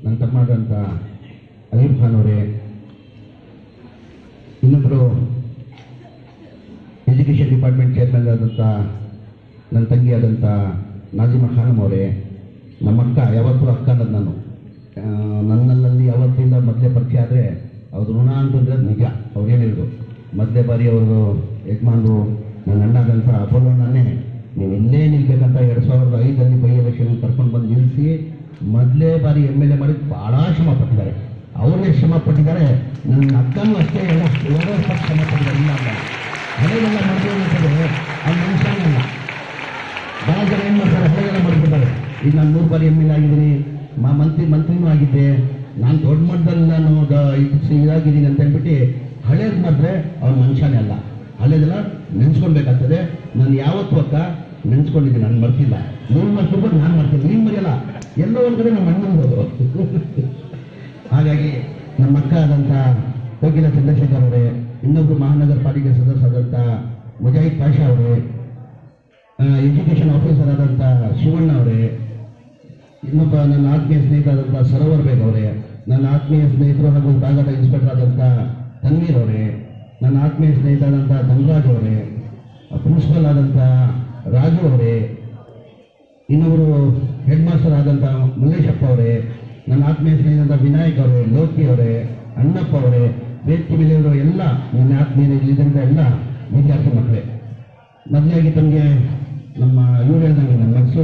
ನನ್ನ ತಮ್ಮದಂಥ ಅಲೀಫ್ ಖಾನ್ ಅವರೇ, ಇನ್ನೊಬ್ಬರು ಎಜುಕೇಷನ್ ಡಿಪಾರ್ಟ್ಮೆಂಟ್ ಚೇರ್ಮನ್ ಆದಂಥ ನನ್ನ ತಂಗಿಯಾದಂಥ ನಾಜಿಮಾ ಖಾನಮ್ ಅವರೇ, ನಮ್ಮ ಅಕ್ಕ, ಯಾವತ್ತೂ ಅಕ್ಕ ಅನ್ನೋದು ನಾನು, ನನ್ನಲ್ಲಿ ಯಾವತ್ತಿಂದ ಮೊದಲೇ ಪರಿಚಯ ಆದರೆ ಅವ್ರ ಋಣ ಅಂತಂದರೆ ನಿಜ. ಅವ್ರೇನಿದ್ರು ಮೊದಲೇ ಬಾರಿ ಅವರು ಯಜಮಾನರು ನನ್ನ ಅಣ್ಣಾದಂಥ ಅಪೋಲೋನೇ ನೀವು ಇಲ್ಲೇ ನಿಲ್ಬೇಕಂತ 2005 ಬೈ ಎಲೆಕ್ಷನ್ ಕರ್ಕೊಂಡು ಬಂದು ನಿಲ್ಲಿಸಿ ಮೊದಲೇ ಬಾರಿ MLA ಮಾಡಿ ಭಾಳ ಶ್ರಮ ಪಟ್ಟಿದ್ದಾರೆ. ಅವ್ರನ್ನೇ ಶ್ರಮ ಪಟ್ಟಿದ್ದಾರೆ, ನನ್ನ ಅಕ್ಕನೂ ಅಷ್ಟೇ ಎಲ್ಲ ಶ್ರಮ ಪಟ್ಟಿದ್ದಾರೆ. ಇಲ್ಲ ಅಲ್ಲ ಹಳೆಗೆಲ್ಲ ಮಾಡ್ತಾರೆ, ಅವ್ರ ಮನುಷ್ಯನಲ್ಲ. ಭಾಳ ಜನ ಏನು ಮಾಡ್ತಾರೆ, ಹಳೆಗೆಲ್ಲ ಮಾಡಿಬಿಡ್ತಾರೆ. ಈಗ ನಾನು 3 ಬಾರಿ MLA ಆಗಿದ್ದೀನಿ, ಮಂತ್ರಿನೂ ಆಗಿದ್ದೆ, ನಾನು ದೊಡ್ಡ ಮಟ್ಟದಲ್ಲಿ ನಾನು ಇದಾಗಿದ್ದೀನಿ ಅಂತ ಹೇಳ್ಬಿಟ್ಟು ಹಳೇದು ಮಾಡಿದ್ರೆ ಅವ್ರ ಮನುಷ್ಯನೇ ಅಲ್ಲ. ಹಳೇದೆಲ್ಲ ನೆನ್ಸ್ಕೊಳ್ಬೇಕಾಗ್ತದೆ. ನಾನು ಯಾವತ್ತೂ ಅಕ್ಕ ನೆನ್ಸ್ಕೊಂಡಿದ್ದೀನಿ, ನಾನು ಮರ್ತಿಲ್ಲ. ನೀನು ಮರ್ತಿರ್ಬೋದು, ನಾನು ಮಾಡ್ತೀನಿ, ನೀನು ಮರೆಯಲ್ಲ. ಎಲ್ಲೋ ಒಂದು ಕಡೆ ನಮ್ಮ ಅಣ್ಣಂಬೋದು. ಹಾಗಾಗಿ ನಮ್ಮ ಅಕ್ಕ ಆದಂಥ ಕೋಕಿಲ ಚಂದ್ರಶೇಖರ್ ಅವರೇ, ಇನ್ನೊಬ್ಬರು ಮಹಾನಗರ ಪಾಲಿಕೆ ಸದಸ್ಯರಾದಂಥ ಮುಜಾಹಿದ್ ಪಾಷಾ ಅವರೇ, ಎಜುಕೇಷನ್ ಆಫೀಸರ್ ಆದಂಥ ಶಿವಣ್ಣ ಅವರೇ, ಇನ್ನೊಬ್ಬ ನನ್ನ ಆತ್ಮೀಯ ಸ್ನೇಹಿತರಾದಂಥ ಸರೋವರ್ ಬೇಗ್ ಅವರೇ, ನನ್ನ ಆತ್ಮೀಯ ಸ್ನೇಹಿತರು ಹಾಗೂ ಭಾಗದ ಇನ್ಸ್ಪೆಕ್ಟರ್ ಆದಂಥ ತನ್ವೀರ್ ಅವರೇ, ನನ್ನ ಆತ್ಮೀಯ ಸ್ನೇಹಿತರಾದಂಥ ಧನರಾಜ್ ಅವರೇ, ಪ್ರಿನ್ಸಿಪಲ್ ಆದಂಥ ರಾಜು ಅವರೇ, ಇನ್ನೊಬ್ಬರು ಹೆಡ್ ಮಾಸ್ಟರ್ ಆದಂಥ ಮಲ್ಲೇಶಪ್ಪ ಅವರೇ, ನನ್ನ ಆತ್ಮೀಯ ಸ್ನೇಹಿತರಾದ ವಿನಾಯಕ್ ಅವರೇ, ಲೋಕಿ ಅವರೇ, ಅಣ್ಣಪ್ಪ ಅವರೇ, ವೇದಿಕೆ ಮೇಲೆಯವರು ಎಲ್ಲ ನನ್ನ ಆತ್ಮೀಯ ಇದರಿಂದ ಎಲ್ಲ ವಿದ್ಯಾರ್ಥಿ ಮಕ್ಕಳೇ. ಮೊದಲಾಗಿ ತಮಗೆ ನಮ್ಮ ಇವ್ರು ಹೇಳ್ದಂಗೆ ನನ್ನ ಮನಸ್ಸು